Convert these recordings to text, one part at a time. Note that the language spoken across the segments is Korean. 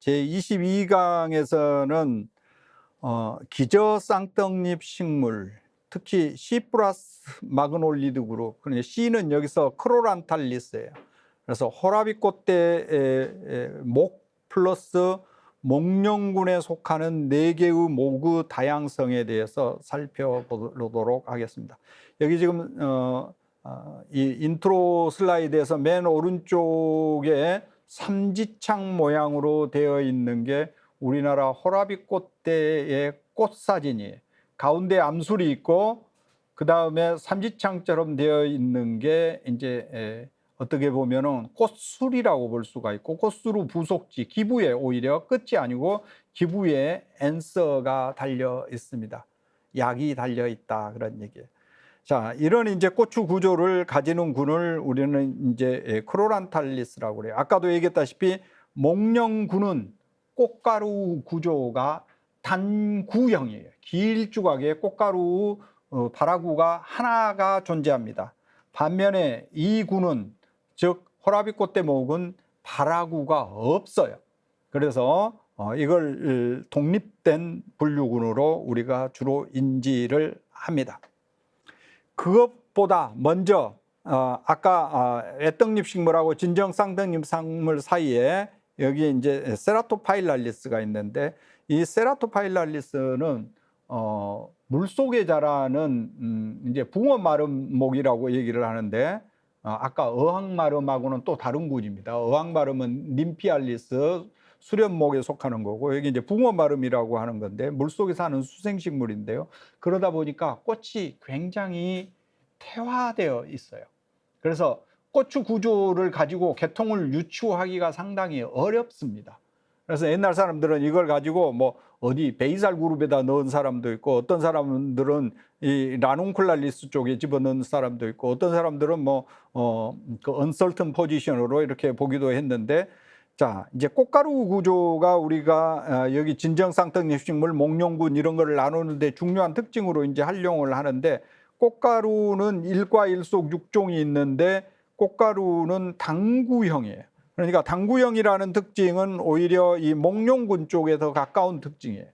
제22강에서는 기저 쌍떡잎 식물, 특히 C 플러스 마그놀리드 그룹, 그러니까 C는 여기서 크로란탈리스예요. 그래서 호라비꽃대의 목 플러스 목련군에 속하는 4개의 모구 다양성에 대해서 살펴보도록 하겠습니다. 여기 지금 이 인트로 슬라이드에서 맨 오른쪽에 삼지창 모양으로 되어 있는 게 우리나라 호라비꽃대의 꽃 사진이에요. 가운데 암술이 있고 그 다음에 삼지창처럼 되어 있는 게 이제 어떻게 보면은 꽃술이라고 볼 수가 있고, 꽃술의 부속지 기부에 오히려 끝이 아니고 기부에 앤서가 달려 있습니다. 약이 달려 있다, 그런 얘기예요. 자, 이런 이제 고추 구조를 가지는 균을 우리는 이제 크로란탈리스라고 그래요. 아까도 얘기했다시피 목련균은 꽃가루 구조가 단구형이에요. 길쭉하게 꽃가루 발화구가 하나가 존재합니다. 반면에 이 균은, 즉 호라비꽃대 목은 발화구가 없어요. 그래서 이걸 독립된 분류군으로 우리가 주로 인지를 합니다. 그것보다 먼저 아까 애떡잎 식물하고 진정 쌍떡잎 식물 사이에 여기 이제 세라토파일랄리스가 있는데, 이 세라토파일랄리스는 물속에 자라는 이제 붕어마름목이라고 얘기를 하는데, 아까 어항마름하고는 또 다른 군입니다. 어항마름은 ним피알리스 수련목에 속하는 거고, 여기 이제 붕어마름이라고 하는 건데 물속에 사는 수생식물인데요. 그러다 보니까 꽃이 굉장히 태화되어 있어요. 그래서 꽃추 구조를 가지고 개통을 유추하기가 상당히 어렵습니다. 그래서 옛날 사람들은 이걸 가지고 뭐 어디 베이살 그룹에다 넣은 사람도 있고, 어떤 사람들은 이 라눈쿨랄리스 쪽에 집어넣은 사람도 있고, 어떤 사람들은 그 언설튼 포지션으로 이렇게 보기도 했는데, 자, 이제 꽃가루 구조가 우리가 여기 진정 쌍떡잎 식물, 목련군 이런 거를 나누는데 중요한 특징으로 이제 활용을 하는데, 꽃가루는 1과1속 6종이 있는데 꽃가루는 당구형이에요. 그러니까 당구형이라는 특징은 오히려 이 목련군 쪽에 더 가까운 특징이에요.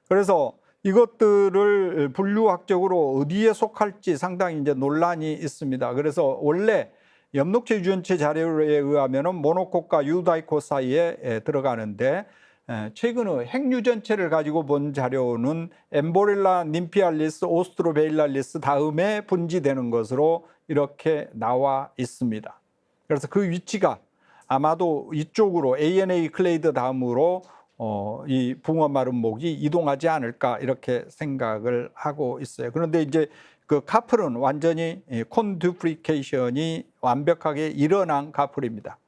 그래서 이것들을 분류학적으로 어디에 속할지 상당히 이제 논란이 있습니다. 그래서 원래 엽록체 유전체 자료에 의하면은 모노콧과 유다이콧 사이에 들어가는데, 최근의 핵유전체를 가지고 본 자료는 엠보렐라 님피알리스 오스트로베일랄리스 다음에 분지되는 것으로 이렇게 나와 있습니다. 그래서 그 위치가 아마도 이쪽으로 ANA 클레이드 다음으로 이 붕어마름목이 이동하지 않을까 이렇게 생각을 하고 있어요. 그런데 이제 그 카플은 완전히 콘듀플리케이션이 완벽하게 일어난 카플입니다.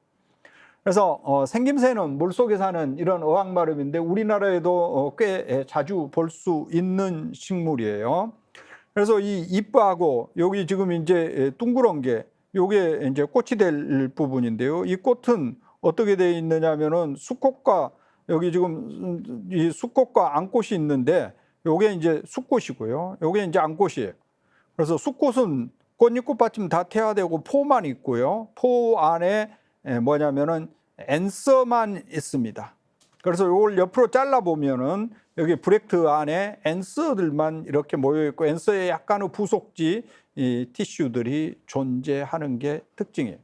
그래서 생김새는 물속에 사는 이런 어항마름인데 우리나라에도 꽤 자주 볼 수 있는 식물이에요. 그래서 이 잎하고 여기 지금 이제 둥그런 게 요게 이제 꽃이 될 부분인데요. 이 꽃은 어떻게 되어 있느냐면은 수꽃과 여기 지금 이 수꽃과 안꽃이 있는데, 요게 이제 수꽃이고요. 요게 이제 안꽃이에요. 그래서 수꽃은 꽃잎 받침 다 태화되고 포만 있고요. 포 안에 뭐냐면은 앤서만 있습니다. 그래서 이걸 옆으로 잘라 보면은 여기 브렉트 안에 앤서들만 이렇게 모여 있고, 앤서에 약간의 부속지 이 티슈들이 존재하는 게 특징이에요.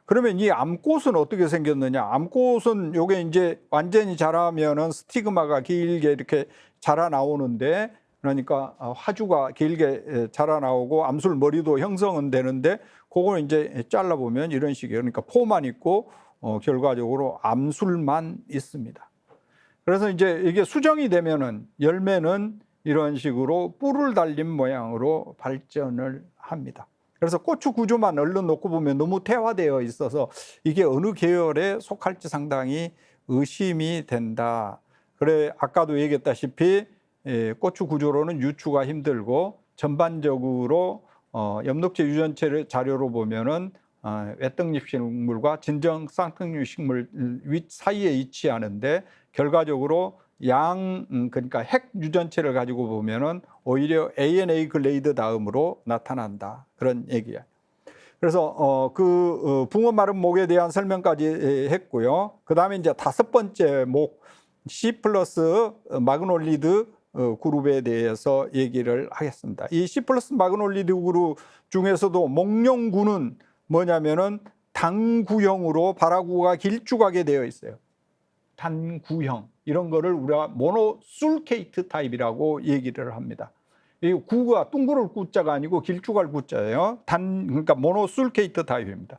그러면 이 암꽃은 어떻게 생겼느냐? 암꽃은 요게 이제 완전히 자라면은 스티그마가 길게 이렇게 자라 나오는데, 그러니까 화주가 길게 자라 나오고 암술 머리도 형성은 되는데, 그걸 이제 잘라 보면 이런 식이에요. 그러니까 포만 있고 결과적으로 암술만 있습니다. 그래서 이제 이게 수정이 되면은 열매는 이런 식으로 뿔을 달린 모양으로 발전을 합니다. 그래서 고추 구조만 얼른 놓고 보면 너무 태화되어 있어서 이게 어느 계열에 속할지 상당히 의심이 된다. 그래, 아까도 얘기했다시피 고추 구조로는 유추가 힘들고, 전반적으로 엽록체 유전체 자료로 보면은 애떡잎 식물과 진정 쌍떡잎 식물 사이에 위치하는데, 결과적으로 그러니까 핵 유전체를 가지고 보면은 오히려 ANA 글레이드 다음으로 나타난다, 그런 얘기야. 그래서 붕어 마른 목에 대한 설명까지 했고요. 그 다음에 이제 5번째 목 C 플러스 마그놀리드 그룹에 대해서 얘기를 하겠습니다. 이 C 플러스 마그놀리드 그룹 중에서도 목룡구는 뭐냐면은 단구형으로 발화구가 길쭉하게 되어 있어요. 단구형. 이런 거를 우리가 모노술케이트 타입이라고 얘기를 합니다. 이 구가 둥그럴 구자가 아니고 길쭉할 구자예요. 그러니까 모노술케이트 타입입니다.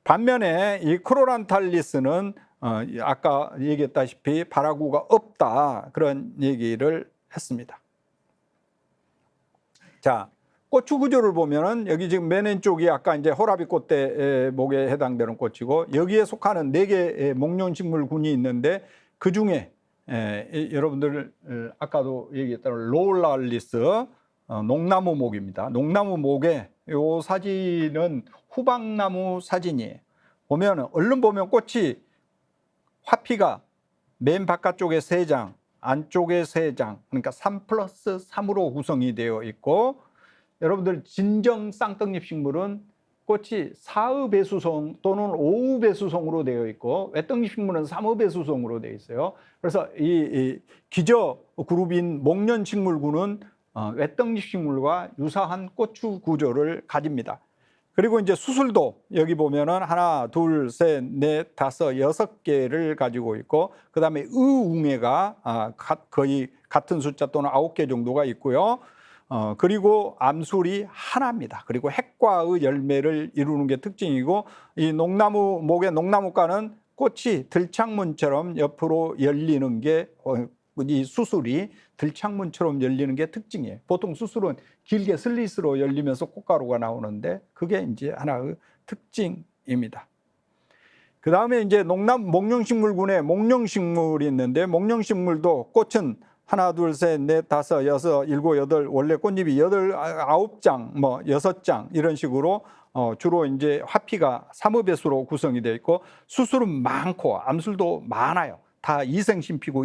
반면에 이 크로란탈리스는 아까 얘기했다시피 발화구가 없다, 그런 얘기를 했습니다. 자, 꽃추 구조를 보면은 여기 지금 맨 왼쪽이 아까 이제 호라비 꽃대 목에 해당되는 꽃이고, 여기에 속하는 4개의 목련식물군이 있는데 그 중에 여러분들 아까도 얘기했던 로랄리스 농나무 목입니다. 농나무 목에 요 사진은 후박나무 사진이에요. 보면 얼른 보면 꽃이 화피가 맨 바깥쪽에 3장, 안쪽에 3장, 그러니까 3+3으로 구성이 되어 있고, 여러분들 진정 쌍떡잎 식물은 꽃이 4읍배수성 또는 5읍배수성으로 되어 있고, 외떡잎 식물은 3읍배수성으로 되어 있어요. 그래서 이 기저 그룹인 목련 식물군은 외떡잎 식물과 유사한 꽃추 구조를 가집니다. 그리고 이제 수술도 여기 보면은 1, 2, 3, 4, 5, 6개를 가지고 있고, 그 다음에 의웅해가 거의 같은 숫자 또는 9개 정도가 있고요. 그리고 암술이 하나입니다. 그리고 핵과의 열매를 이루는 게 특징이고, 이 농나무 목의 농나무과는 꽃이 들창문처럼 옆으로 열리는 게, 이 수술이 들창문처럼 열리는 게 특징이에요. 보통 수술은 길게 슬릿으로 열리면서 꽃가루가 나오는데 그게 이제 하나의 특징입니다. 그 다음에 이제 목련식물군에 목련식물이 있는데, 목련식물도 꽃은 1, 2, 3, 4, 5, 6, 7, 8, 원래 꽃잎이 9장, 6장 이런 식으로 주로 이제 화피가 3읍배수로 구성이 되어 있고, 수술은 많고 암술도 많아요. 다 이생심피고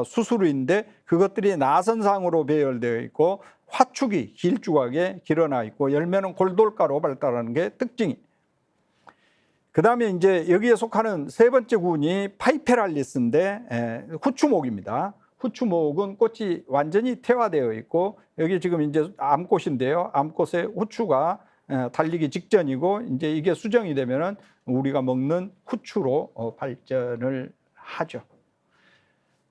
수술인데 그것들이 나선상으로 배열되어 있고, 화축이 길쭉하게 길어나 있고, 열매는 골돌가로 발달하는 게 특징이. 그 다음에 이제 여기에 속하는 3번째 군이 파이페랄리스인데 후추목입니다. 후추목은 꽃이 완전히 퇴화되어 있고, 여기 지금 이제 암꽃인데요. 암꽃에 후추가 달리기 직전이고, 이제 이게 수정이 되면은 우리가 먹는 후추로 발전을 하죠.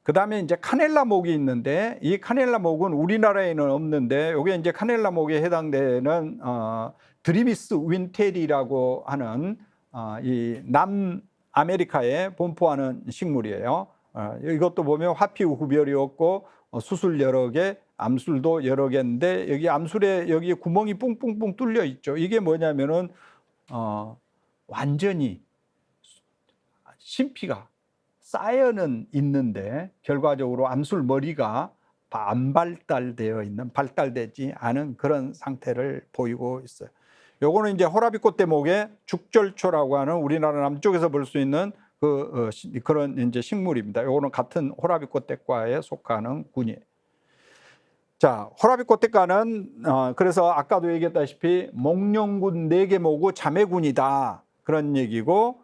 그 다음에 이제 카넬라 목이 있는데, 이 카넬라 목은 우리나라에는 없는데, 이게 이제 카넬라 목에 해당되는 드리비스 윈테리라고 하는 이 남아메리카에 분포하는 식물이에요. 이것도 보면 화피우 구별이 없고 수술 여러 개, 암술도 여러 개인데, 여기 암술에 여기 구멍이 뿡뿡뿡 뚫려 있죠. 이게 뭐냐면은 완전히 심피가 쌓여는 있는데 결과적으로 암술 머리가 안 발달되지 않은 그런 상태를 보이고 있어요. 요거는 이제 호라비꽃 대목의 죽절초라고 하는 우리나라 남쪽에서 볼 수 있는 그런 이제 식물입니다. 요거는 같은 호라비꽃대과에 속하는 군이에요. 자, 호라비꽃대과는 그래서 아까도 얘기했다시피 목련군 4개 모고 자매군이다, 그런 얘기고,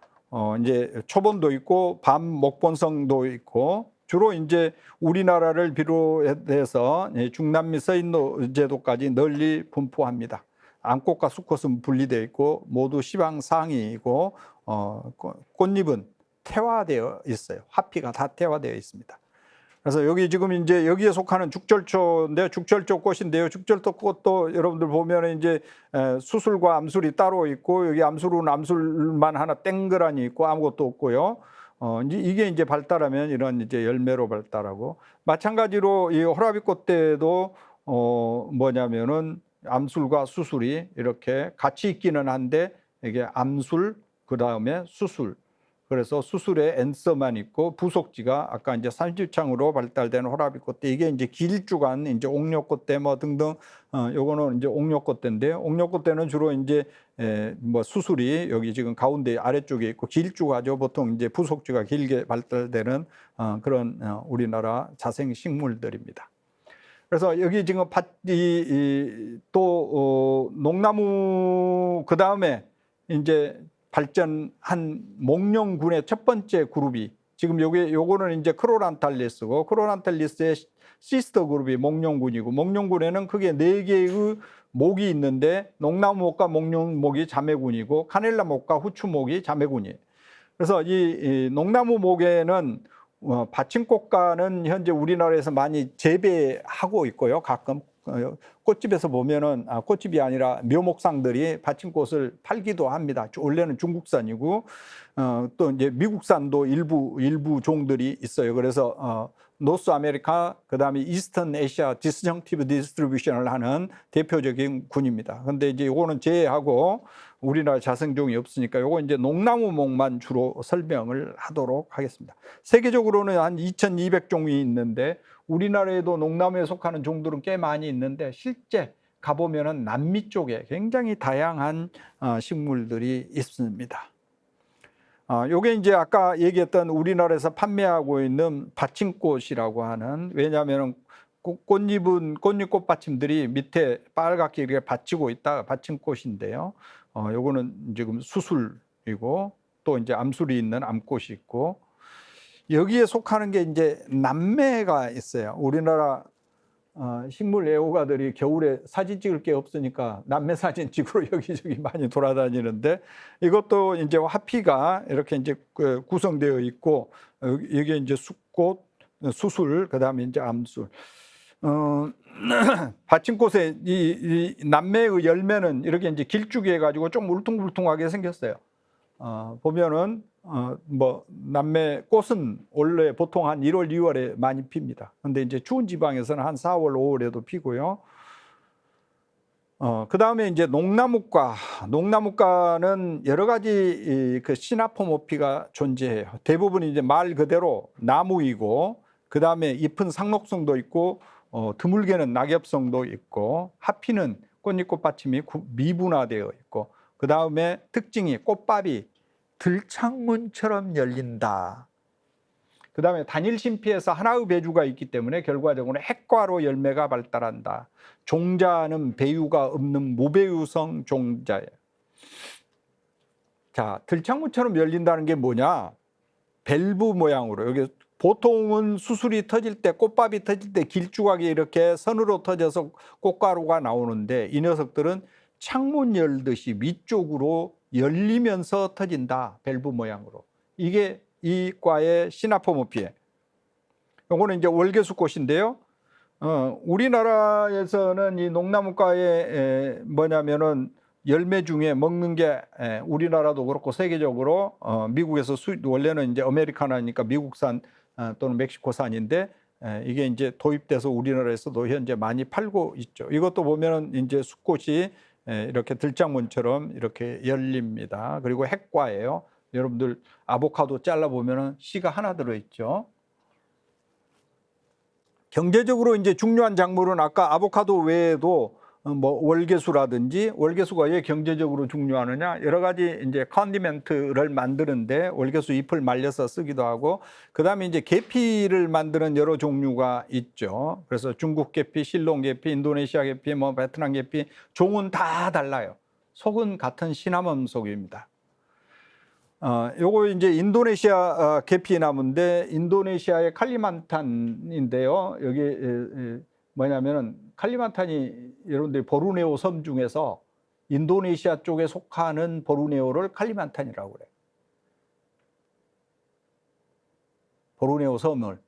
이제 초본도 있고 밤목본성도 있고, 주로 이제 우리나라를 비롯해서 중남미 서인도제도까지 널리 분포합니다. 암꽃과 수꽃은 분리되어 있고 모두 시방상이고, 꽃잎은 퇴화되어 있어요. 화피가 다 퇴화되어 있습니다. 그래서 여기 지금 이제 여기에 속하는 죽절초인데, 죽절초 꽃인데요. 죽절초 꽃도 여러분들 보면 이제 수술과 암술이 따로 있고, 여기 암술은 암술만 하나 땡그라니 있고 아무것도 없고요. 이게 이제 발달하면 이런 이제 열매로 발달하고, 마찬가지로 이 호라비꽃 때도 뭐냐면은 암술과 수술이 이렇게 같이 있기는 한데, 이게 암술 그 다음에 수술, 그래서 수술에 앤서만 있고 부속지가 아까 이제 산지창으로 발달된 호라비꽃대, 이게 이제 길쭉한 이제 옥녀꽃대 등등, 요거는 이제 옥녀꽃대인데, 옥녀꽃대는 주로 이제 수술이 여기 지금 가운데 아래쪽에 있고 길쭉하죠. 보통 이제 부속지가 길게 발달되는 그런 우리나라 자생 식물들입니다. 그래서 여기 지금 또 농나무 그 다음에 이제 발전한 목련군의 첫 번째 그룹이 지금 요거는 이제 크로란탈리스고 크로란탈리스의 시스터 그룹이 목련군이고 목련군에는 크게 4개의 목이 있는데 농나무목과 목련목이 자매군이고 카넬라목과 후추목이 자매군이에요. 그래서 이 농나무목에는 받침꽃과는 현재 우리나라에서 많이 재배하고 있고요. 가끔 꽃집에서 보면은 꽃집이 아니라 묘목상들이 받침꽃을 팔기도 합니다. 원래는 중국산이고 또 이제 미국산도 일부 종들이 있어요. 그래서 노스 아메리카 그다음에 이스턴 아시아 디스정티브 디스트리뷰션을 하는 대표적인 군입니다. 근데 이제 요거는 제외하고 우리나라 자생종이 없으니까 요거 이제 농나무목만 주로 설명을 하도록 하겠습니다. 세계적으로는 한 2,200종이 있는데 우리나라에도 농나무에 속하는 종들은 꽤 많이 있는데 실제 가보면은 남미 쪽에 굉장히 다양한 식물들이 있습니다. 요게 이제 아까 얘기했던 우리나라에서 판매하고 있는 받침꽃이라고 하는, 왜냐하면 꽃잎꽃 받침들이 밑에 빨갛게 이렇게 받치고 있다 받침꽃인데요. 요거는 지금 수술이고 또 이제 암술이 있는 암꽃이 있고 여기에 속하는 게 이제 남매가 있어요. 우리나라 식물 애호가들이 겨울에 사진 찍을 게 없으니까 남매 사진 찍으러 여기저기 많이 돌아다니는데 이것도 이제 화피가 이렇게 이제 구성되어 있고 이게 이제 숫꽃, 수술, 그다음에 이제 암술. 받침꽃의 이 남매의 열매는 이렇게 이제 길쭉해 가지고 좀 울퉁불퉁하게 생겼어요. 보면은 뭐 남매 꽃은 원래 보통 한 1월, 2월에 많이 핍니다. 근데 이제 추운 지방에서는 한 4월, 5월에도 피고요. 그 다음에 이제 농나무과는 여러 가지 그 시나포모피가 존재해요. 대부분 이제 말 그대로 나무이고, 그 다음에 잎은 상록성도 있고, 드물게는 낙엽성도 있고, 하피는 꽃잎꽃 받침이 미분화되어 있고, 그 다음에 특징이 꽃밥이 들창문처럼 열린다. 그 다음에 단일 심피에서 하나의 배주가 있기 때문에 결과적으로 핵과로 열매가 발달한다. 종자는 배유가 없는 무배유성 종자예요. 자, 들창문처럼 열린다는 게 뭐냐? 밸브 모양으로. 여기 보통은 수술이 터질 때, 꽃밥이 터질 때 길쭉하게 이렇게 선으로 터져서 꽃가루가 나오는데 이 녀석들은 창문 열듯이 위쪽으로 열리면서 터진다. 밸브 모양으로. 이게 이 과의 시나포모피예요. 이거는 이제 월계수꽃인데요. 우리나라에서는 이 농나무과에 뭐냐면은 열매 중에 먹는 게 우리나라도 그렇고 세계적으로 미국에서 원래는 이제 아메리카나니까 미국산 또는 멕시코산인데 이게 이제 도입돼서 우리나라에서도 현재 많이 팔고 있죠. 이것도 보면은 이제 수꽃이 이렇게 들장문처럼 이렇게 열립니다. 그리고 핵과예요. 여러분들 아보카도 잘라 보면은 씨가 하나 들어 있죠. 경제적으로 이제 중요한 작물은 아까 아보카도 외에도 뭐 월계수라든지, 월계수가 왜 경제적으로 중요하느냐, 여러 가지 이제 컨디멘트를 만드는데 월계수 잎을 말려서 쓰기도 하고, 그 다음에 이제 계피를 만드는 여러 종류가 있죠. 그래서 중국 계피, 실롱 계피, 인도네시아 계피, 뭐 베트남 계피, 종은 다 달라요. 속은 같은 시나몬 속입니다. 요거 이제 인도네시아 계피 나무인데 인도네시아의 칼리만탄인데요. 여기 뭐냐면은 칼리만탄이 여러분들이 보르네오 섬 중에서 인도네시아 쪽에 속하는 보르네오를 칼리만탄이라고 그래요. 보르네오 섬을.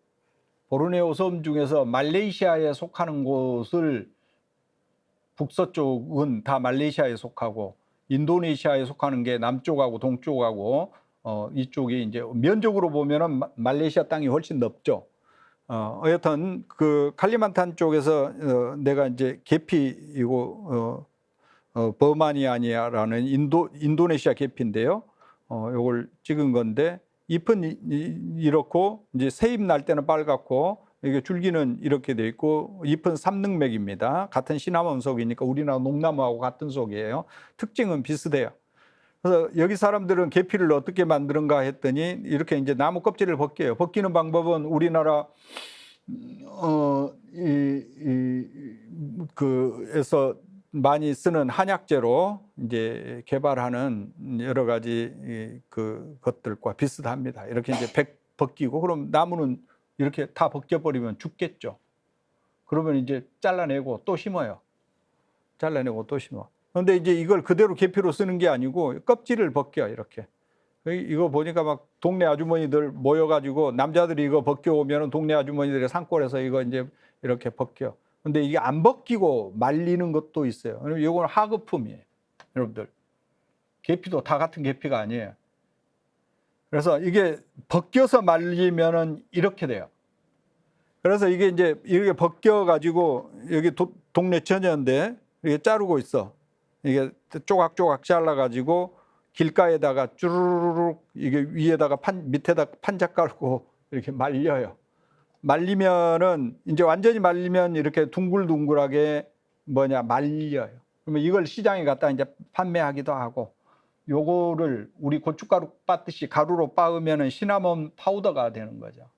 보르네오 섬 중에서 말레이시아에 속하는 곳을 북서쪽은 다 말레이시아에 속하고 인도네시아에 속하는 게 남쪽하고 동쪽하고 이쪽이 이제 면적으로 보면은 말레이시아 땅이 훨씬 넓죠. 여튼 그 칼리만탄 쪽에서 내가 이제 계피이고 버마니아니아라는 인도네시아 계피인데요. 요걸 찍은 건데 잎은 이렇고 이제 새잎 날 때는 빨갛고 이게 줄기는 이렇게 돼 있고 잎은 삼능맥입니다. 같은 시나몬 속이니까 우리나라 농나무하고 같은 속이에요. 특징은 비슷해요. 그래서 여기 사람들은 계피를 어떻게 만드는가 했더니 이렇게 이제 나무 껍질을 벗겨요. 벗기는 방법은 우리나라 그에서 많이 쓰는 한약재로 이제 개발하는 여러 가지 그 것들과 비슷합니다. 이렇게 이제 벗기고 그럼 나무는 이렇게 다 벗겨버리면 죽겠죠. 그러면 이제 잘라내고 또 심어요. 잘라내고 또 심어. 그런데 이제 이걸 그대로 계피로 쓰는 게 아니고 껍질을 벗겨 이렇게. 이거 보니까 막 동네 아주머니들 모여가지고 남자들이 이거 벗겨오면 동네 아주머니들의 산골에서 이거 이제 이렇게 벗겨. 근데 이게 안 벗기고 말리는 것도 있어요. 이건 하급품이에요. 여러분들. 계피도 다 같은 계피가 아니에요. 그래서 이게 벗겨서 말리면은 이렇게 돼요. 그래서 이게 이제 이렇게 벗겨가지고 여기 동네 처녀인데 이게 자르고 있어. 이게 조각조각 잘라가지고 길가에다가 쭈르륵 이게 위에다가 밑에다 판자 깔고 이렇게 말려요. 말리면은 이제 완전히 말리면 이렇게 둥글둥글하게 말려요. 그러면 이걸 시장에 갖다 이제 판매하기도 하고, 요거를 우리 고춧가루 빻듯이 가루로 빻으면은 시나몬 파우더가 되는 거죠.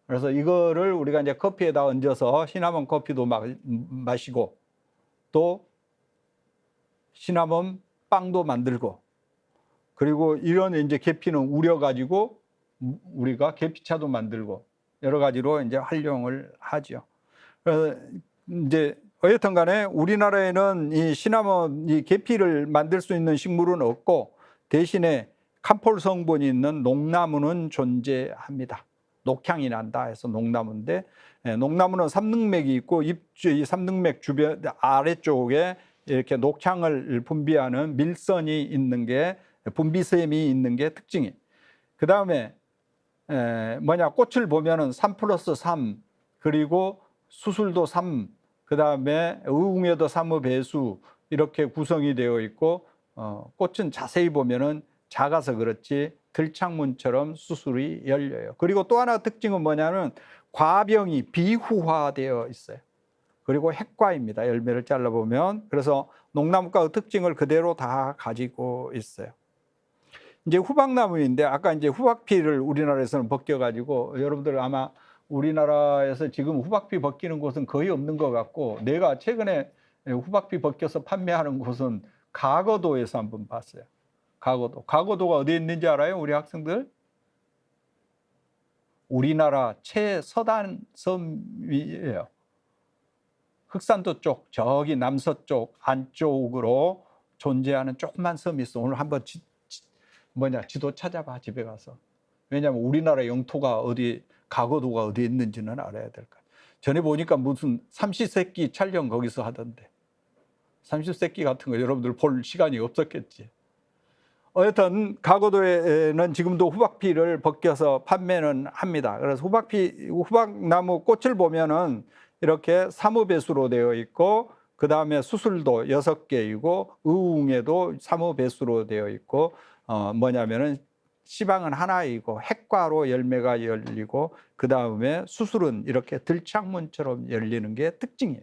그래서 이거를 우리가 이제 커피에다 얹어서 시나몬 커피도 마시고 또 시나몬 빵도 만들고, 그리고 이런 이제 계피는 우려가지고 우리가 계피차도 만들고 여러 가지로 이제 활용을 하죠. 그래서 이제 어쨌든 간에 우리나라에는 이 시나몬, 이 계피를 만들 수 있는 식물은 없고 대신에 캄폴 성분이 있는 녹나무는 존재합니다. 녹향이 난다 해서 녹나무인데, 녹나무는 삼등맥이 있고 이 삼등맥 주변 아래쪽에 이렇게 녹향을 분비하는 밀선이 있는 게, 분비샘이 있는 게 특징이에요. 그 다음에 꽃을 보면은 3+3, 그리고 수술도 3, 그 다음에 의웅에도 3의 배수 이렇게 구성이 되어 있고, 꽃은 자세히 보면은 작아서 그렇지 들창문처럼 수술이 열려요. 그리고 또 하나 특징은 뭐냐면 과병이 비후화되어 있어요. 그리고 핵과입니다. 열매를 잘라보면. 그래서 녹나무과의 특징을 그대로 다 가지고 있어요. 이제 후박나무인데, 아까 이제 후박피를 우리나라에서는 벗겨가지고, 여러분들 아마 우리나라에서 지금 후박피 벗기는 곳은 거의 없는 것 같고, 내가 최근에 후박피 벗겨서 판매하는 곳은 가거도에서 한번 봤어요. 가거도가 어디에 있는지 알아요? 우리 학생들? 우리나라 최서단 섬이에요. 흑산도 쪽, 저기 남서쪽 안쪽으로 존재하는 조그만 섬이 있어. 오늘 한번 지도 찾아봐, 집에 가서. 왜냐하면 우리나라 영토가 가거도가 어디 있는지는 알아야 될 거야. 전에 보니까 무슨 삼시세끼 촬영 거기서 하던데. 삼시세끼 같은 거 여러분들 볼 시간이 없었겠지. 어쨌든 가거도에는 지금도 후박피를 벗겨서 판매는 합니다. 그래서 후박나무 꽃을 보면은 이렇게 3의 배수로 되어 있고, 그 다음에 수술도 6개이고 의웅에도 3의 배수로 되어 있고, 뭐냐면은 시방은 하나이고 핵과로 열매가 열리고, 그 다음에 수술은 이렇게 들창문처럼 열리는 게 특징이에요.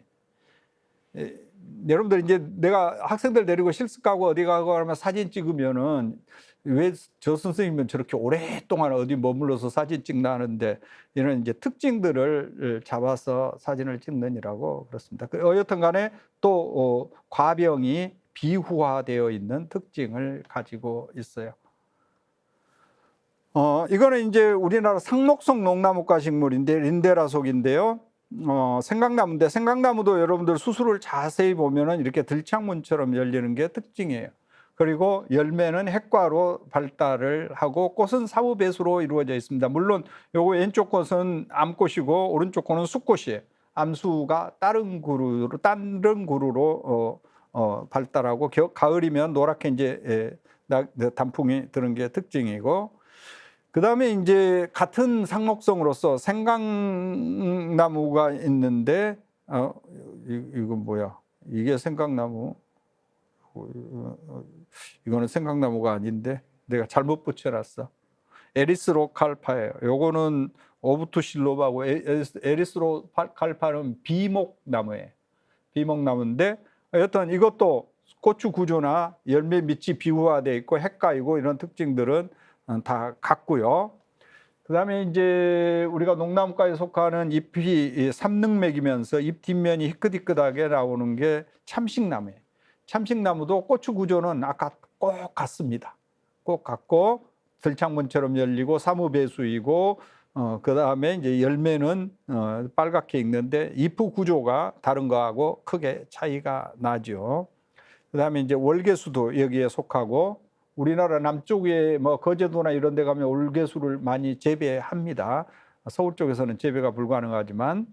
여러분들 이제 내가 학생들 데리고 실습 가고 어디 가고 하면 사진 찍으면은 왜 저 선생님은 저렇게 오랫동안 어디 머물러서 사진 찍나 하는데, 이런 이제 특징들을 잡아서 사진을 찍느니라고 그렇습니다. 여튼 간에 또 과병이 비후화되어 있는 특징을 가지고 있어요. 이거는 이제 우리나라 상록성 녹나무과 식물인데 린데라속인데요. 생강나무인데, 생강나무도 여러분들 수술을 자세히 보면은 이렇게 들창문처럼 열리는 게 특징이에요. 그리고 열매는 핵과로 발달을 하고 꽃은 사후배수로 이루어져 있습니다. 물론 요거 왼쪽 꽃은 암꽃이고 오른쪽 꽃은 숫꽃이에요. 암수가 다른 그루로 발달하고 가을이면 노랗게 이제 단풍이 드는 게 특징이고, 그 다음에 이제 같은 상록성으로서 생강나무가 있는데, 이건 뭐야? 이게 생강나무. 이거는 생강나무가 아닌데 내가 잘못 붙여놨어. 에리스로칼파예요. 요거는 오브투실로바고, 에리스로칼파는 비목나무예요. 비목나무인데 여튼 이것도 고추 구조나 열매 밑이 비후화되어 있고 핵과이고 이런 특징들은 다 같고요. 그다음에 이제 우리가 농나무과에 속하는 잎이 삼능맥이면서 잎 뒷면이 희끗희끗하게 나오는 게 참식나무예요. 참식나무도 고추 구조는 아까 꼭 같습니다. 꼭 같고 들창문처럼 열리고 사무배수이고 그다음에 이제 열매는 빨갛게 익는데 잎 구조가 다른 거하고 크게 차이가 나죠. 그다음에 이제 월계수도 여기에 속하고 우리나라 남쪽에 뭐 거제도나 이런 데 가면 월계수를 많이 재배합니다. 서울 쪽에서는 재배가 불가능하지만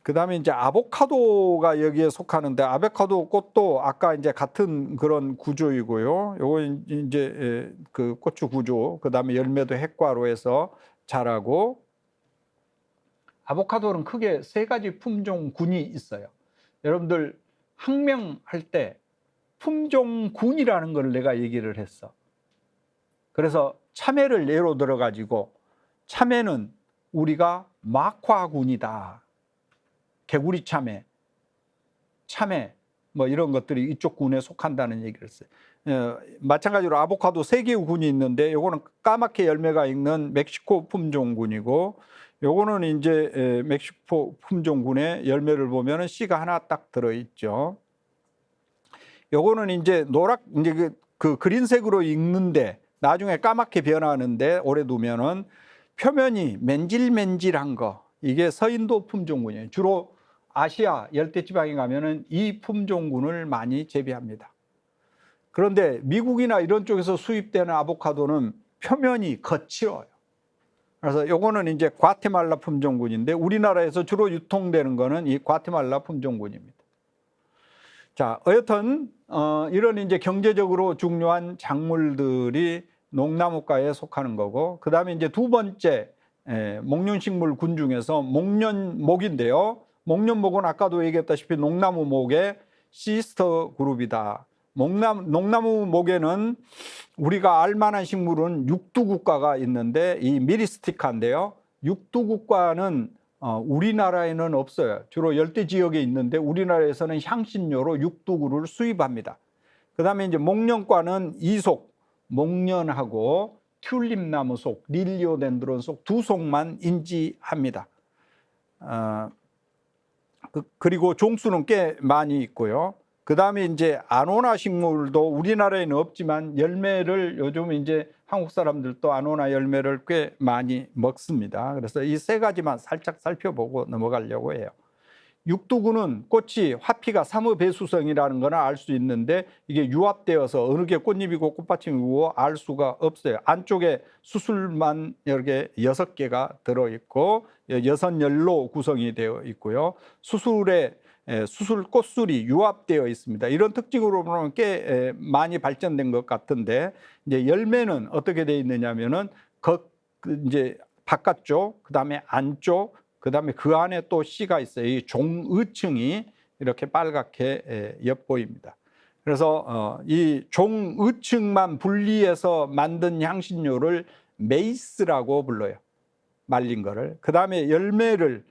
그다음에 이제 아보카도가 여기에 속하는데 아보카도 꽃도 아까 이제 같은 그런 구조이고요. 요거 이제 그 고추 구조, 그다음에 열매도 핵과로 해서 자라고 아보카도는 크게 세 가지 품종군이 있어요. 여러분들 학명할 때 품종군이라는 걸 내가 얘기를 했어. 그래서 참외를 예로 들어 가지고 참외는 우리가 막화군이다. 개구리 참외, 참외 뭐 이런 것들이 이쪽 군에 속한다는 얘기를 했어요. 마찬가지로 아보카도 세 개의 군이 있는데 요거는 까맣게 열매가 있는 멕시코 품종군이고 요거는 이제 멕시코 품종군의 열매를 보면은 씨가 하나 딱 들어 있죠. 요거는 이제 노랗 이제 그 그린색으로 익는데 나중에 까맣게 변하는데 오래 두면은 표면이 맨질맨질한 거, 이게 서인도 품종군이에요. 주로 아시아 열대지방에 가면은 이 품종군을 많이 재배합니다. 그런데 미국이나 이런 쪽에서 수입되는 아보카도는 표면이 거칠어요. 그래서 요거는 이제 과테말라 품종군인데 우리나라에서 주로 유통되는 거는 이 과테말라 품종군입니다. 자, 어여튼 이런 이제 경제적으로 중요한 작물들이 농나무과에 속하는 거고, 그 다음에 이제 두 번째 목련식물군 중에서 목련목인데요. 목련목은 아까도 얘기했다시피 농나무목의 시스터 그룹이다. 농나무목에는 우리가 알만한 식물은 육두국과가 있는데 이 미리스티카인데요. 육두국과는 우리나라에는 없어요. 주로 열대 지역에 있는데 우리나라에서는 향신료로 육두구를 수입합니다. 그 다음에 이제 목련과는 이속, 목련하고 튤립나무 속, 릴리오덴드론 속 두 속만 인지합니다. 그리고 종수는 꽤 많이 있고요. 그 다음에 이제 아노나 식물도 우리나라에는 없지만 열매를 요즘 이제 한국 사람들도 아노나 열매를 꽤 많이 먹습니다. 그래서 이 세 가지만 살짝 살펴보고 넘어가려고 해요. 육두구는 꽃이 화피가 사무배수성이라는 거는 알 수 있는데 이게 유압되어서 어느 게 꽃잎이고 꽃받침이고 알 수가 없어요. 안쪽에 수술만 이렇게 6개가 들어있고 6열로 구성이 되어 있고요. 수술 꽃술이 유압되어 있습니다. 이런 특징으로 보면 꽤 많이 발전된 것 같은데 이제 열매는 어떻게 되어 있느냐면은 이제 바깥쪽, 그 다음에 안쪽, 그 다음에 그 안에 또 씨가 있어요. 이 종의층이 이렇게 빨갛게 엿보입니다. 그래서 이 종의층만 분리해서 만든 향신료를 메이스라고 불러요. 말린 거를. 그 다음에 열매를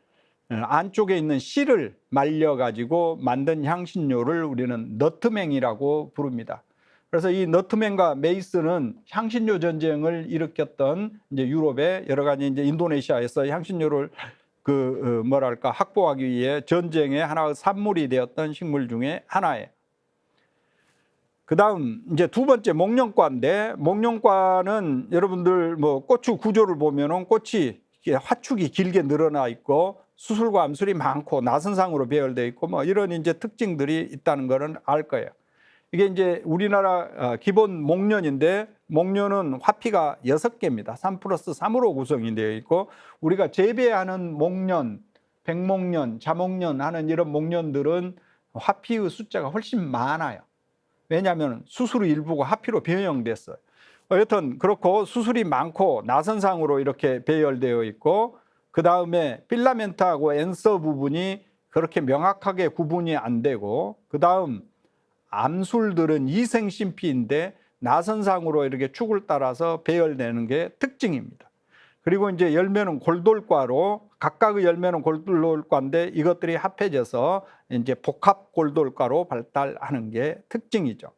안쪽에 있는 씨를 말려가지고 만든 향신료를 우리는 너트맹이라고 부릅니다. 그래서 이 너트맹과 메이스는 향신료 전쟁을 일으켰던 이제 유럽의 여러 가지 이제 인도네시아에서 향신료를 확보하기 위해 전쟁의 하나의 산물이 되었던 식물 중에 하나예요. 그 다음 이제 두 번째 목련과인데 목련과는 여러분들 뭐 고추 구조를 보면은 꽃이 화축이 길게 늘어나 있고 수술과 암술이 많고 나선상으로 배열되어 있고 뭐 이런 이제 특징들이 있다는 거는 알 거예요. 이게 이제 우리나라 기본 목련인데 목련은 화피가 6개입니다. 3+3으로 구성이 되어 있고 우리가 재배하는 목련, 백목련, 자목련 하는 이런 목련들은 화피의 숫자가 훨씬 많아요. 왜냐하면 수술의 일부가 화피로 변형됐어요. 여튼 그렇고 수술이 많고 나선상으로 이렇게 배열되어 있고 그 다음에 필라멘트하고 엔서 부분이 그렇게 명확하게 구분이 안 되고 그 다음 암술들은 이생심피인데 나선상으로 이렇게 축을 따라서 배열되는 게 특징입니다. 그리고 이제 열매는 골돌과로 각각의 열매는 골돌과인데 이것들이 합해져서 이제 복합 골돌과로 발달하는 게 특징이죠.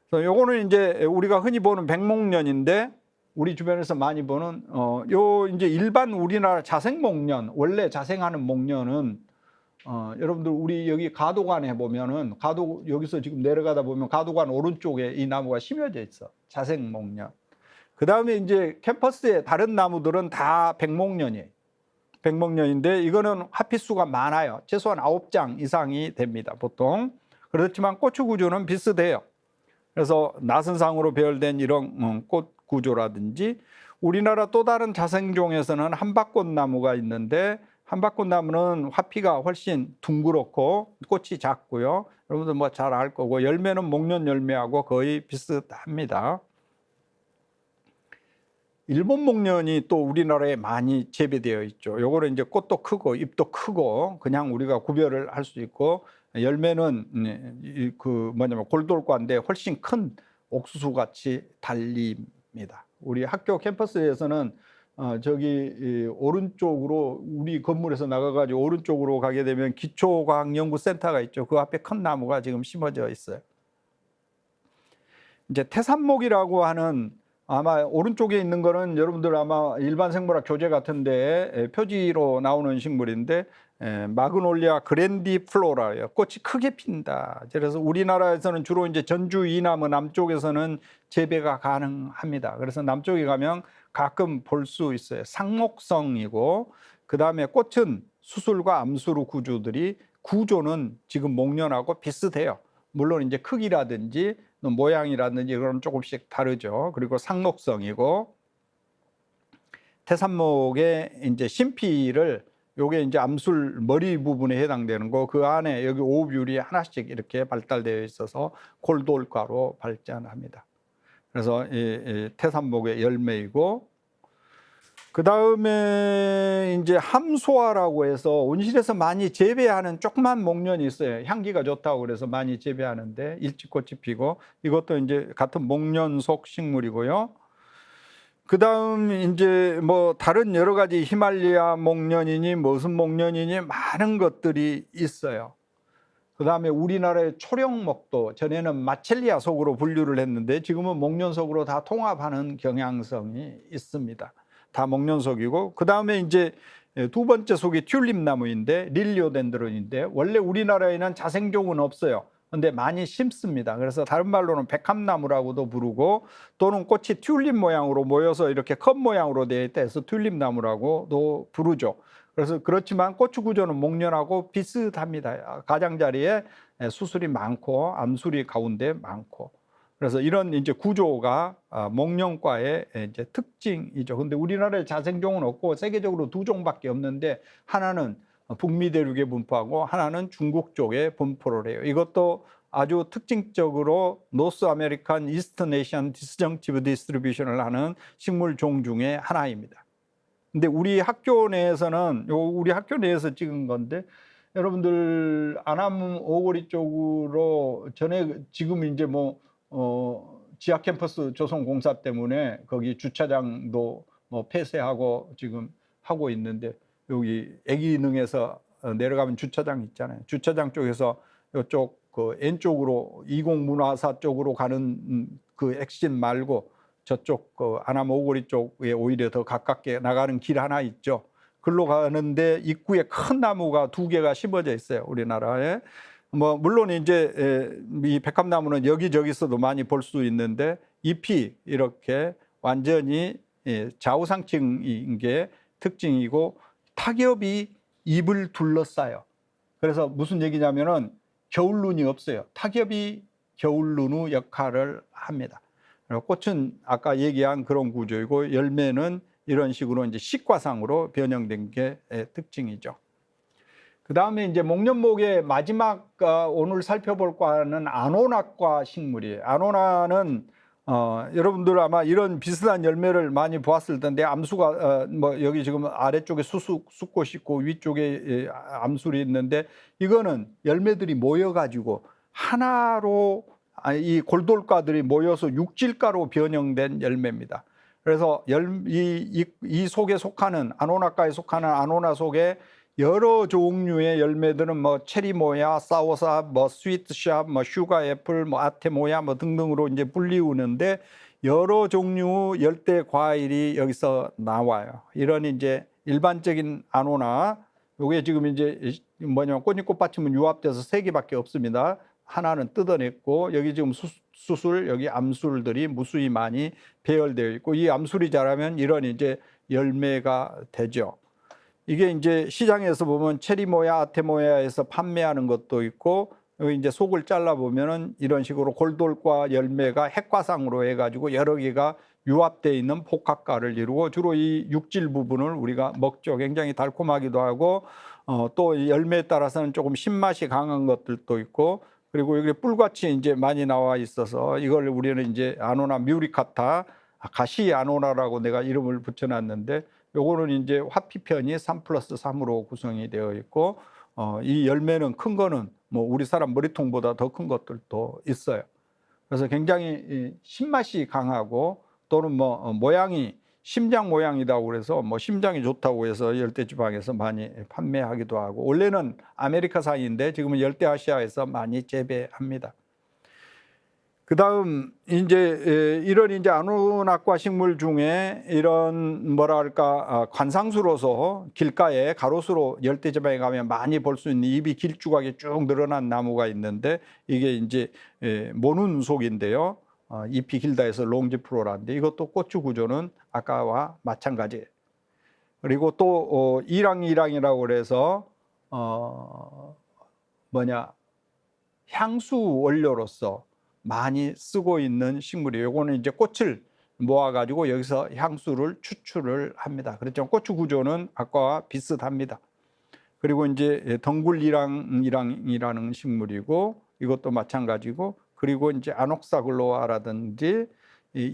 그래서 요거는 이제 우리가 흔히 보는 백목련인데 우리 주변에서 많이 보는 요 이제 일반 우리나라 자생 목련, 원래 자생하는 목련은 여러분들 우리 여기 가도관에 보면은 여기서 지금 내려가다 보면 가도관 오른쪽에 이 나무가 심어져 있어. 자생 목련. 그다음에 이제 캠퍼스의 다른 나무들은 다 백목련이에요. 백목련인데 이거는 화피수가 많아요. 최소한 9장 이상이 됩니다. 보통. 그렇지만 꽃 구조는 비슷해요. 그래서 나선상으로 배열된 이런 꽃 구조라든지 우리나라 또 다른 자생종에서는 한박꽃나무가 있는데 한박꽃나무는 화피가 훨씬 둥그렇고 꽃이 작고요. 여러분들 뭐 잘 알 거고 열매는 목련 열매하고 거의 비슷합니다. 일본 목련이 또 우리나라에 많이 재배되어 있죠. 요거는 이제 꽃도 크고 잎도 크고 그냥 우리가 구별을 할 수 있고 열매는 골돌과인데 훨씬 큰 옥수수 같이 달립니다. 우리 학교 캠퍼스에서는 저기 오른쪽으로 우리 건물에서 나가가지고 오른쪽으로 가게 되면 기초과학연구센터가 있죠. 그 앞에 큰 나무가 지금 심어져 있어요. 이제 태산목이라고 하는 아마 오른쪽에 있는 거는 여러분들 아마 일반 생물학 교재 같은데 표지로 나오는 식물인데 마그놀리아 그랜디플로라예요. 꽃이 크게 핀다. 그래서 우리나라에서는 주로 이제 전주 이남의 남쪽에서는 재배가 가능합니다. 그래서 남쪽에 가면 가끔 볼 수 있어요. 상목성이고 그다음에 꽃은 수술과 암수루 구조는 지금 목련하고 비슷해요. 물론 이제 크기라든지 모양이라든지 그런 조금씩 다르죠. 그리고 상록성이고 태산목의 이제 심피를 요게 이제 암술 머리 부분에 해당되는 거 그 안에 여기 오뷸이 하나씩 이렇게 발달되어 있어서 골돌과로 발전합니다. 그래서 이 태산목의 열매이고 그 다음에 이제 함소화라고 해서 온실에서 많이 재배하는 조그만 목련이 있어요. 향기가 좋다고 그래서 많이 재배하는데 일찍 꽃이 피고 이것도 이제 같은 목련 속 식물이고요. 그 다음 이제 뭐 다른 여러 가지 히말리아 목련이니 무슨 목련이니 많은 것들이 있어요. 그 다음에 우리나라의 초령목도 전에는 마첼리아 속으로 분류를 했는데 지금은 목련 속으로 다 통합하는 경향성이 있습니다. 다 목련속이고 그 다음에 이제 두 번째 속이 튤립나무인데 릴리오덴드론인데 원래 우리나라에는 자생종은 없어요. 근데 많이 심습니다. 그래서 다른 말로는 백합나무라고도 부르고 또는 꽃이 튤립 모양으로 모여서 이렇게 컵 모양으로 되어 있다 해서 튤립나무라고도 부르죠. 그래서 그렇지만 꽃 구조는 목련하고 비슷합니다. 가장자리에 수술이 많고 암술이 가운데 많고 그래서 이런 이제 구조가 목련과의 이제 특징이죠. 근데 우리나라에 자생종은 없고 세계적으로 2종밖에 없는데 하나는 북미 대륙에 분포하고 하나는 중국 쪽에 분포를 해요. 이것도 아주 특징적으로 노스 아메리칸 이스턴 에이시안 디스정티브 디스트리뷰션을 하는 식물종 중에 하나입니다. 근데 우리 학교 내에서는 우리 학교 내에서 찍은 건데 여러분들 안암 오거리 쪽으로 전에 지금 이제 지하 캠퍼스 조성공사 때문에 거기 주차장도 폐쇄하고 지금 하고 있는데 여기 애기능에서 내려가면 주차장 있잖아요. 주차장 쪽에서 이쪽 그 N쪽으로 이공문화사 쪽으로 가는 그 엑신 말고 저쪽 그 안암 오거리 쪽에 오히려 더 가깝게 나가는 길 하나 있죠. 글로 가는데 입구에 큰 나무가 2개가 심어져 있어요. 우리나라에. 물론 이제 이 백합나무는 여기저기서도 많이 볼 수 있는데 잎이 이렇게 완전히 좌우상층인 게 특징이고 타겹이 잎을 둘러싸요. 그래서 무슨 얘기냐면은 겨울눈이 없어요. 타겹이 겨울눈의 역할을 합니다. 꽃은 아까 얘기한 그런 구조이고 열매는 이런 식으로 이제 식과상으로 변형된 게 특징이죠. 그 다음에 이제 목련목의 마지막 오늘 살펴볼 과는 아노나과 식물이에요. 아노나는 여러분들 아마 이런 비슷한 열매를 많이 보았을 텐데 암수가 여기 지금 아래쪽에 숫꽃이 있고 위쪽에 암술이 있는데 이거는 열매들이 모여가지고 하나로 이 골돌과들이 모여서 육질가로 변형된 열매입니다. 그래서 이 속에 속하는 아노나과에 속하는 아노나 속에 여러 종류의 열매들은 뭐 체리모야, 사워사, 뭐 스위트샵, 뭐 슈가 애플, 뭐 아테모야 뭐 등등으로 이제 불리우는데 여러 종류 열대 과일이 여기서 나와요. 이런 이제 일반적인 아노나 요게 지금 이제 뭐냐면 꽃잎꽃 받침은 유압돼서 3개밖에 없습니다. 하나는 뜯어냈고 여기 지금 수술 여기 암술들이 무수히 많이 배열되어 있고 이 암술이 자라면 이런 이제 열매가 되죠. 이게 이제 시장에서 보면 체리모야, 아테모야에서 판매하는 것도 있고 여기 이제 속을 잘라 보면은 이런 식으로 골돌과 열매가 핵과상으로 해가지고 여러 개가 유압되어 있는 복합과를 이루고 주로 이 육질 부분을 우리가 먹죠. 굉장히 달콤하기도 하고 또 열매에 따라서는 조금 신맛이 강한 것들도 있고 그리고 여기 뿔같이 이제 많이 나와 있어서 이걸 우리는 이제 아노나 뮤리카타 가시 아노나라고 내가 이름을 붙여놨는데 요거는 이제 화피편이 3+3으로 구성이 되어 있고 이 열매는 큰 거는 뭐 우리 사람 머리통보다 더 큰 것들도 있어요. 그래서 굉장히 신맛이 강하고 또는 뭐 모양이 심장 모양이다고 그래서 뭐 심장이 좋다고 해서 열대지방에서 많이 판매하기도 하고 원래는 아메리카산인데 지금은 열대아시아에서 많이 재배합니다. 그다음 이제 이런 이제 아노낙과 식물 중에 이런 뭐랄까 관상수로서 길가에 가로수로 열대지방에 가면 많이 볼 수 있는 잎이 길쭉하게 쭉 늘어난 나무가 있는데 이게 이제 모눈속인데요. 잎이 길다 해서 롱지프로라는데 이것도 꽃주 구조는 아까와 마찬가지예요. 그리고 또 이랑이랑이라고 그래서 향수 원료로서 많이 쓰고 있는 식물이에요. 이거는 이제 꽃을 모아가지고 여기서 향수를 추출을 합니다. 그렇죠. 꽃주 구조는 아까와 비슷합니다. 그리고 이제 덩굴이랑이라는 식물이고 이것도 마찬가지고 그리고 이제 아녹사글로아라든지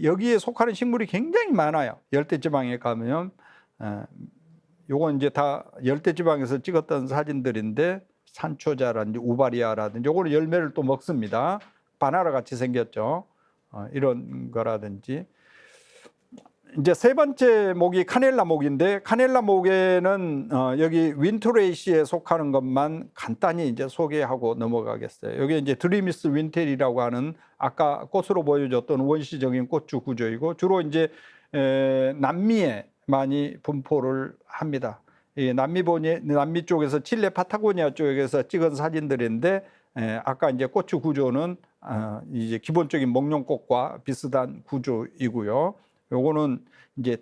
여기에 속하는 식물이 굉장히 많아요. 열대지방에 가면 요건 이제 다 열대지방에서 찍었던 사진들인데 산초자라든지 우바리아라든지 요거는 열매를 또 먹습니다. 바나나 같이 생겼죠. 이런 거라든지 이제 세 번째 목이 카넬라 목인데 카넬라 목에는 여기 윈터레이시에 속하는 것만 간단히 이제 소개하고 넘어가겠어요. 여기 이제 드리미스 윈텔이라고 하는 아까 꽃으로 보여줬던 원시적인 꽃주 구조이고 주로 이제 남미에 많이 분포를 합니다. 이 남미 쪽에서 칠레 파타고니아 쪽에서 찍은 사진들인데 아까 이제 꽃주 구조는 이제 기본적인 목련꽃과 비슷한 구조이고요. 요거는 이제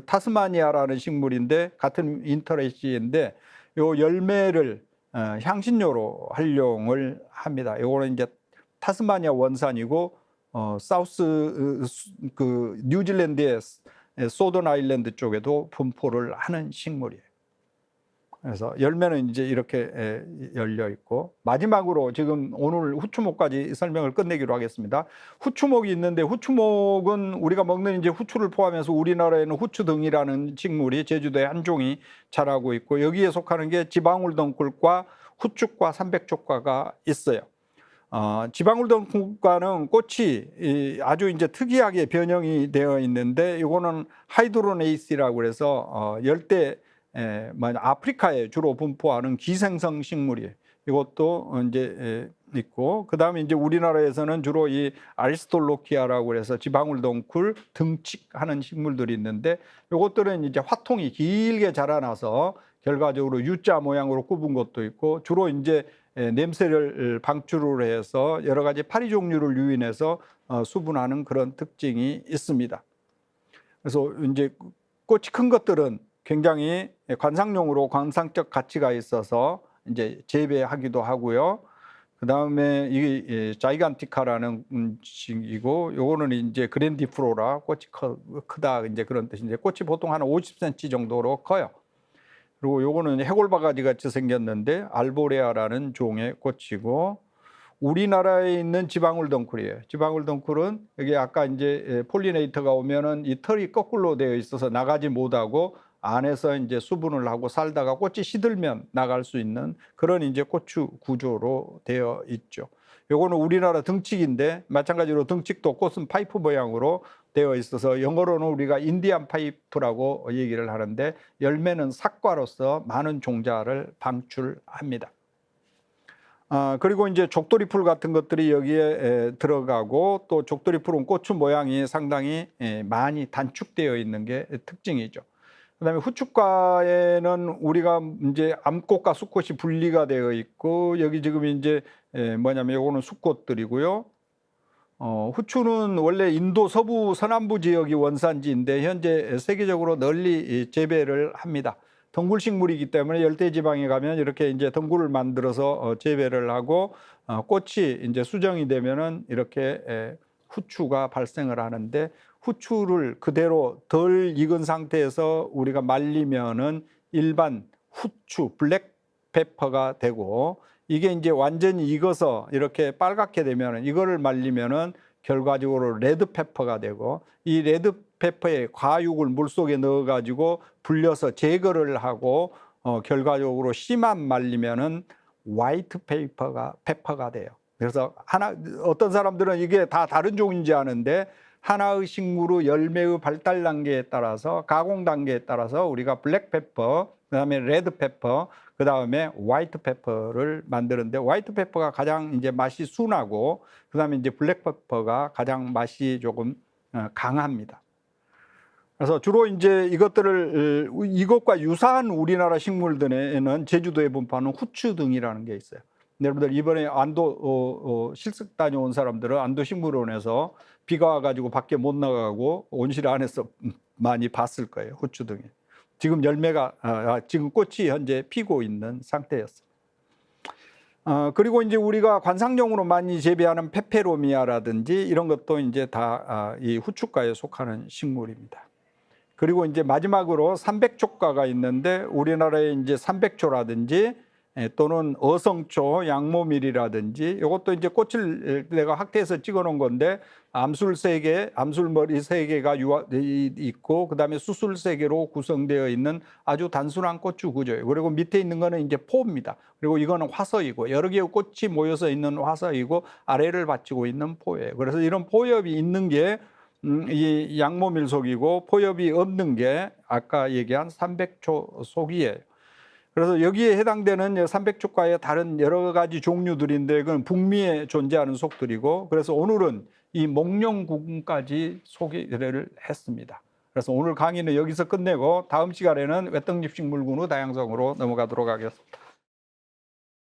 타스마니아라는 식물인데 같은 인터레시인데 요 열매를 향신료로 활용을 합니다. 요거는 이제 타스마니아 원산이고 사우스 그 뉴질랜드의 소던 아일랜드 쪽에도 분포를 하는 식물이에요. 그래서 열매는 이제 이렇게 열려 있고 마지막으로 지금 오늘 후추목까지 설명을 끝내기로 하겠습니다. 후추목이 있는데 후추목은 우리가 먹는 이제 후추를 포함해서 우리나라에는 후추등이라는 식물이 제주도에 한 종이 자라고 있고 여기에 속하는 게 지방울덩굴과 후축과 삼백촉과가 있어요. 지방울덩굴과는 꽃이 아주 이제 특이하게 변형이 되어 있는데 이거는 하이드로네이스라고 그래서 열대 아프리카에 주로 분포하는 기생성 식물이에요. 이것도 이제 있고, 그 다음에 이제 우리나라에서는 주로 이 아리스톨로키아라고 해서 지방울덩굴 등칙하는 식물들이 있는데, 이것들은 이제 화통이 길게 자라나서 결과적으로 U자 모양으로 굽은 것도 있고, 주로 이제 냄새를 방출을 해서 여러 가지 파리 종류를 유인해서 수분하는 그런 특징이 있습니다. 그래서 이제 꽃이 큰 것들은 굉장히 관상용으로 관상적 가치가 있어서 이제 재배하기도 하고요. 그 다음에 이 자이간티카라는 식이고, 요거는 이제 그랜디프로라 꽃이 크다 이제 그런 뜻인데 꽃이 보통 한 50cm 정도로 커요. 그리고 요거는 해골바가지 같이 생겼는데 알보레아라는 종의 꽃이고, 우리나라에 있는 지방울덩굴이에요. 지방울덩굴은 여기 아까 이제 폴리네이터가 오면은 이 털이 거꾸로 되어 있어서 나가지 못하고 안에서 이제 수분을 하고 살다가 꽃이 시들면 나갈 수 있는 그런 이제 꽃주 구조로 되어 있죠. 요거는 우리나라 등칙인데 마찬가지로 등칙도 꽃은 파이프 모양으로 되어 있어서 영어로는 우리가 인디안 파이프라고 얘기를 하는데 열매는 삭과로서 많은 종자를 방출합니다. 그리고 이제 족돌이풀 같은 것들이 여기에 들어가고 또 족돌이풀은 꽃의 모양이 상당히 많이 단축되어 있는 게 특징이죠. 그다음에 후춧가에는 우리가 이제 암꽃과 수꽃이 분리가 되어 있고 여기 지금 이제 뭐냐면 요거는 수꽃들이고요. 후추는 원래 인도 서부 서남부 지역이 원산지인데 현재 세계적으로 널리 재배를 합니다. 덩굴식물이기 때문에 열대지방에 가면 이렇게 이제 덩굴을 만들어서 재배를 하고 꽃이 이제 수정이 되면은 이렇게 후추가 발생을 하는데 후추를 그대로 덜 익은 상태에서 우리가 말리면은 일반 후추 블랙페퍼가 되고 이게 이제 완전히 익어서 이렇게 빨갛게 되면은 이거를 말리면은 결과적으로 레드페퍼가 되고 이 레드페퍼의 과육을 물속에 넣어 가지고 불려서 제거를 하고 결과적으로 씨만 말리면은 화이트 페퍼가 돼요. 그래서 어떤 사람들은 이게 다 다른 종인지 아는데 하나의 식물의 열매의 발달 단계에 따라서 가공 단계에 따라서 우리가 블랙페퍼, 그다음에 레드페퍼, 그다음에 화이트 페퍼를 만드는데 화이트 페퍼가 가장 이제 맛이 순하고 그다음에 이제 블랙페퍼가 가장 맛이 조금 강합니다. 그래서 주로 이제 이것과 유사한 우리나라 식물들에는 제주도에 분포하는 후추등이라는 게 있어요. 여러분들 이번에 안도 실습 다녀온 사람들은 안도식물원에서 비가 와가지고 밖에 못 나가고 온실 안에서 많이 봤을 거예요. 후추등이. 지금 지금 꽃이 현재 피고 있는 상태였어요. 그리고 이제 우리가 관상용으로 많이 재배하는 페페로미아라든지 이런 것도 이제 다 이 후추과에 속하는 식물입니다. 그리고 이제 마지막으로 삼백초과가 있는데 우리나라에 이제 삼백초라든지 또는 어성초, 양모밀이라든지 이것도 이제 꽃을 내가 학대해서 찍어놓은 건데 암술 3개, 암술머리 3개가 있고 그다음에 수술 3개로 구성되어 있는 아주 단순한 꽃주 구조예요. 그리고 밑에 있는 거는 이제 포입니다. 그리고 이거는 화서이고 여러 개의 꽃이 모여서 있는 화서이고 아래를 받치고 있는 포예요. 그래서 이런 포엽이 있는 게 이 양모밀 속이고 포엽이 없는 게 아까 얘기한 삼백초 속이에요. 그래서 여기에 해당되는 삼백초과의 다른 여러 가지 종류들인데 그건 북미에 존재하는 속들이고 그래서 오늘은 이 목련국까지 소개를 했습니다. 그래서 오늘 강의는 여기서 끝내고 다음 시간에는 외떡잎식물군의 다양성으로 넘어가도록 하겠습니다.